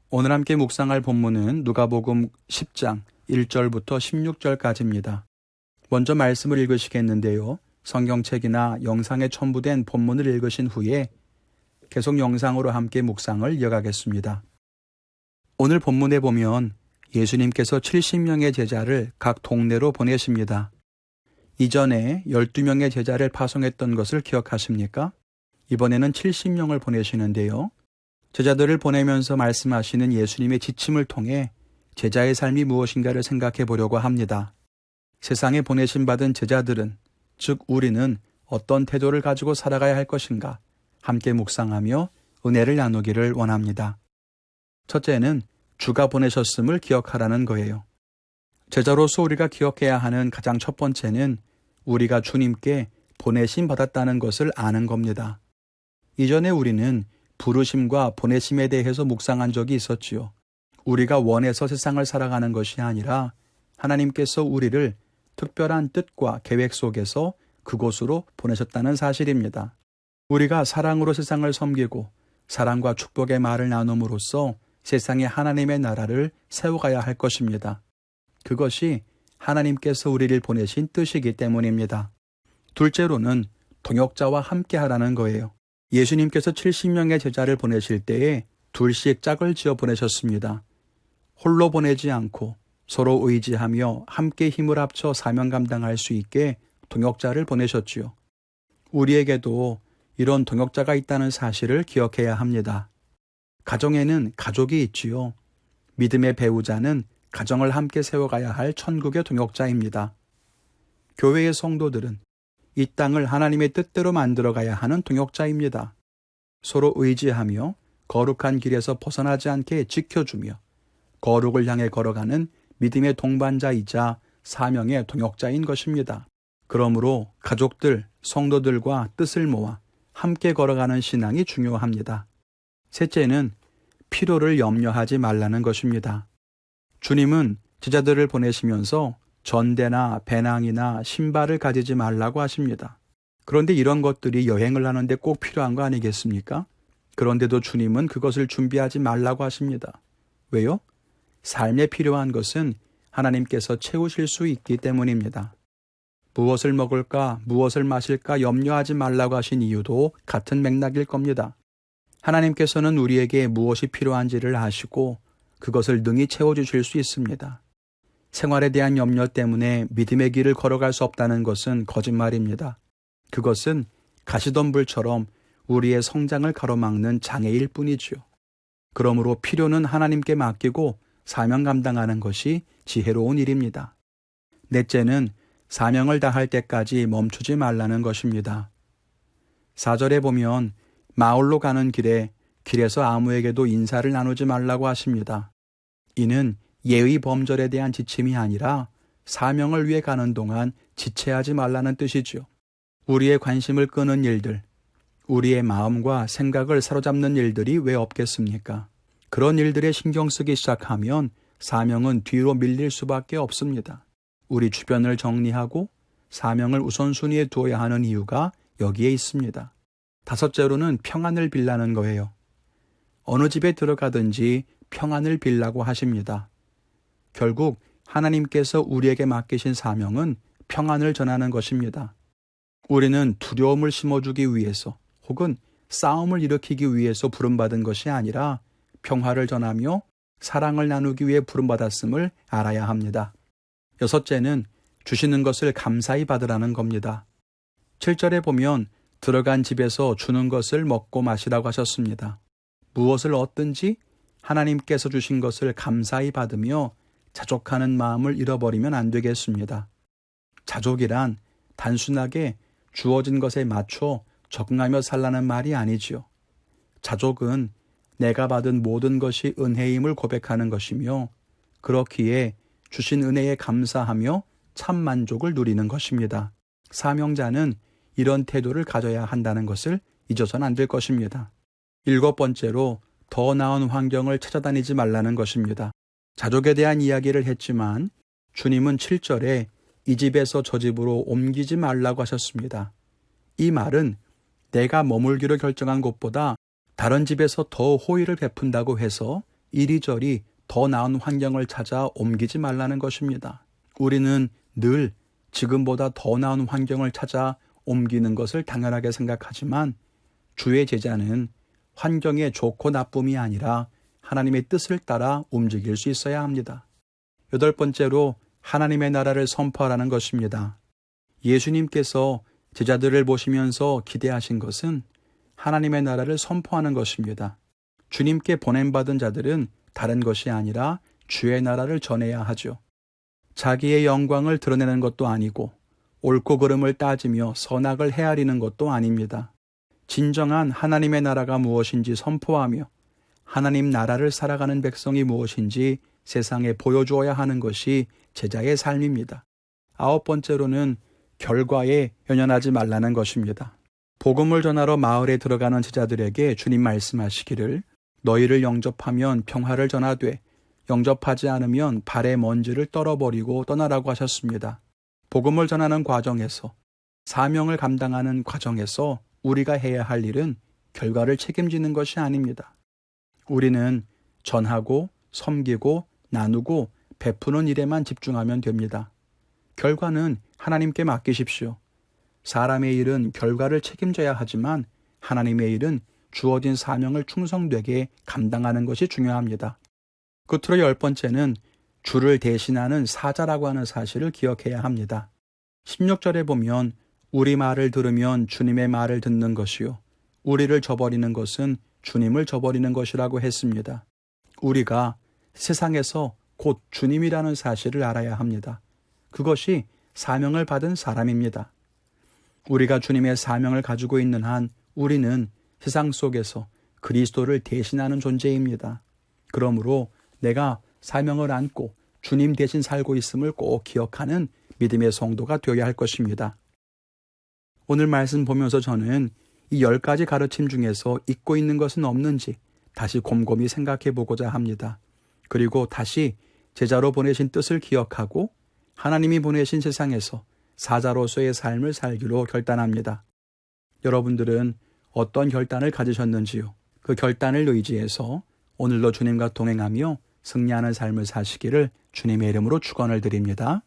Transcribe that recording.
오늘 함께 묵상할 본문은 누가복음 10장 1절부터 16절까지입니다. 먼저 말씀을 읽으시겠는데요. 성경책이나 영상에 첨부된 본문을 읽으신 후에 계속 영상으로 함께 묵상을 이어가겠습니다. 오늘 본문에 보면 예수님께서 70명의 제자를 각 동네로 보내십니다. 이전에 12명의 제자를 파송했던 것을 기억하십니까? 이번에는 70명을 보내시는데요. 제자들을 보내면서 말씀하시는 예수님의 지침을 통해 제자의 삶이 무엇인가를 생각해 보려고 합니다. 세상에 보내심 받은 제자들은, 즉 우리는 어떤 태도를 가지고 살아가야 할 것인가 함께 묵상하며 은혜를 나누기를 원합니다. 첫째는 주가 보내셨음을 기억하라는 거예요. 제자로서 우리가 기억해야 하는 가장 첫 번째는 우리가 주님께 보내심 받았다는 것을 아는 겁니다. 이전에 우리는 부르심과 보내심에 대해서 묵상한 적이 있었지요. 우리가 원해서 세상을 살아가는 것이 아니라 하나님께서 우리를 특별한 뜻과 계획 속에서 그곳으로 보내셨다는 사실입니다. 우리가 사랑으로 세상을 섬기고 사랑과 축복의 말을 나눔으로써 세상에 하나님의 나라를 세워가야 할 것입니다. 그것이 하나님께서 우리를 보내신 뜻이기 때문입니다. 둘째로는 동역자와 함께 하라는 거예요. 예수님께서 70명의 제자를 보내실 때에 둘씩 짝을 지어 보내셨습니다. 홀로 보내지 않고 서로 의지하며 함께 힘을 합쳐 사명 감당할 수 있게 동역자를 보내셨지요. 우리에게도 이런 동역자가 있다는 사실을 기억해야 합니다. 가정에는 가족이 있지요. 믿음의 배우자는 가정을 함께 세워가야 할 천국의 동역자입니다. 교회의 성도들은 이 땅을 하나님의 뜻대로 만들어가야 하는 동역자입니다. 서로 의지하며 거룩한 길에서 벗어나지 않게 지켜주며 거룩을 향해 걸어가는 믿음의 동반자이자 사명의 동역자인 것입니다. 그러므로 가족들, 성도들과 뜻을 모아 함께 걸어가는 신앙이 중요합니다. 셋째는 필요를 염려하지 말라는 것입니다. 주님은 제자들을 보내시면서 전대나 배낭이나 신발을 가지지 말라고 하십니다. 그런데 이런 것들이 여행을 하는데 꼭 필요한 거 아니겠습니까? 그런데도 주님은 그것을 준비하지 말라고 하십니다. 왜요? 삶에 필요한 것은 하나님께서 채우실 수 있기 때문입니다. 무엇을 먹을까, 무엇을 마실까 염려하지 말라고 하신 이유도 같은 맥락일 겁니다. 하나님께서는 우리에게 무엇이 필요한지를 아시고 그것을 능히 채워주실 수 있습니다. 생활에 대한 염려 때문에 믿음의 길을 걸어갈 수 없다는 것은 거짓말입니다. 그것은 가시던 불처럼 우리의 성장을 가로막는 장애일 뿐이지요. 그러므로 필요는 하나님께 맡기고 사명 감당하는 것이 지혜로운 일입니다. 넷째는 사명을 다할 때까지 멈추지 말라는 것입니다. 4절에 보면 마을로 가는 길에서 아무에게도 인사를 나누지 말라고 하십니다. 이는 예의 범절에 대한 지침이 아니라 사명을 위해 가는 동안 지체하지 말라는 뜻이죠. 우리의 관심을 끄는 일들, 우리의 마음과 생각을 사로잡는 일들이 왜 없겠습니까? 그런 일들에 신경 쓰기 시작하면 사명은 뒤로 밀릴 수밖에 없습니다. 우리 주변을 정리하고 사명을 우선순위에 두어야 하는 이유가 여기에 있습니다. 다섯째로는 평안을 빌라는 거예요. 어느 집에 들어가든지 평안을 빌라고 하십니다. 결국 하나님께서 우리에게 맡기신 사명은 평안을 전하는 것입니다. 우리는 두려움을 심어주기 위해서 혹은 싸움을 일으키기 위해서 부름받은 것이 아니라 평화를 전하며 사랑을 나누기 위해 부름받았음을 알아야 합니다. 여섯째는 주시는 것을 감사히 받으라는 겁니다. 7절에 보면 들어간 집에서 주는 것을 먹고 마시라고 하셨습니다. 무엇을 얻든지 하나님께서 주신 것을 감사히 받으며 자족하는 마음을 잃어버리면 안 되겠습니다. 자족이란 단순하게 주어진 것에 맞춰 적응하며 살라는 말이 아니지요. 자족은 내가 받은 모든 것이 은혜임을 고백하는 것이며 그렇기에 주신 은혜에 감사하며 참 만족을 누리는 것입니다. 사명자는 이런 태도를 가져야 한다는 것을 잊어서는 안 될 것입니다. 7번째로 더 나은 환경을 찾아다니지 말라는 것입니다. 자족에 대한 이야기를 했지만 주님은 7절에 이 집에서 저 집으로 옮기지 말라고 하셨습니다. 이 말은 내가 머물기로 결정한 곳보다 다른 집에서 더 호의를 베푼다고 해서 이리저리 더 나은 환경을 찾아 옮기지 말라는 것입니다. 우리는 늘 지금보다 더 나은 환경을 찾아 옮기는 것을 당연하게 생각하지만 주의 제자는 환경의 좋고 나쁨이 아니라 하나님의 뜻을 따라 움직일 수 있어야 합니다. 8번째로 하나님의 나라를 선포하라는 것입니다. 예수님께서 제자들을 보시면서 기대하신 것은 하나님의 나라를 선포하는 것입니다. 주님께 보냄받은 자들은 다른 것이 아니라 주의 나라를 전해야 하죠. 자기의 영광을 드러내는 것도 아니고 옳고 그름을 따지며 선악을 헤아리는 것도 아닙니다. 진정한 하나님의 나라가 무엇인지 선포하며 하나님 나라를 살아가는 백성이 무엇인지 세상에 보여주어야 하는 것이 제자의 삶입니다. 9번째로는 결과에 연연하지 말라는 것입니다. 복음을 전하러 마을에 들어가는 제자들에게 주님 말씀하시기를 너희를 영접하면 평화를 전하되 영접하지 않으면 발의 먼지를 떨어버리고 떠나라고 하셨습니다. 복음을 전하는 과정에서 사명을 감당하는 과정에서 우리가 해야 할 일은 결과를 책임지는 것이 아닙니다. 우리는 전하고 섬기고 나누고 베푸는 일에만 집중하면 됩니다. 결과는 하나님께 맡기십시오. 사람의 일은 결과를 책임져야 하지만 하나님의 일은 주어진 사명을 충성되게 감당하는 것이 중요합니다. 끝으로 10번째는 주를 대신하는 사자라고 하는 사실을 기억해야 합니다. 16절에 보면 우리 말을 들으면 주님의 말을 듣는 것이요 우리를 저버리는 것은 주님을 저버리는 것이라고 했습니다. 우리가 세상에서 곧 주님이라는 사실을 알아야 합니다. 그것이 사명을 받은 사람입니다. 우리가 주님의 사명을 가지고 있는 한 우리는 세상 속에서 그리스도를 대신하는 존재입니다. 그러므로 내가 사명을 안고 주님 대신 살고 있음을 꼭 기억하는 믿음의 성도가 되어야 할 것입니다. 오늘 말씀 보면서 저는 이 10가지 가르침 중에서 잊고 있는 것은 없는지 다시 곰곰이 생각해 보고자 합니다. 그리고 다시 제자로 보내신 뜻을 기억하고 하나님이 보내신 세상에서 사자로서의 삶을 살기로 결단합니다. 여러분들은 어떤 결단을 가지셨는지요? 그 결단을 의지해서 오늘도 주님과 동행하며 승리하는 삶을 사시기를 주님의 이름으로 축원을 드립니다.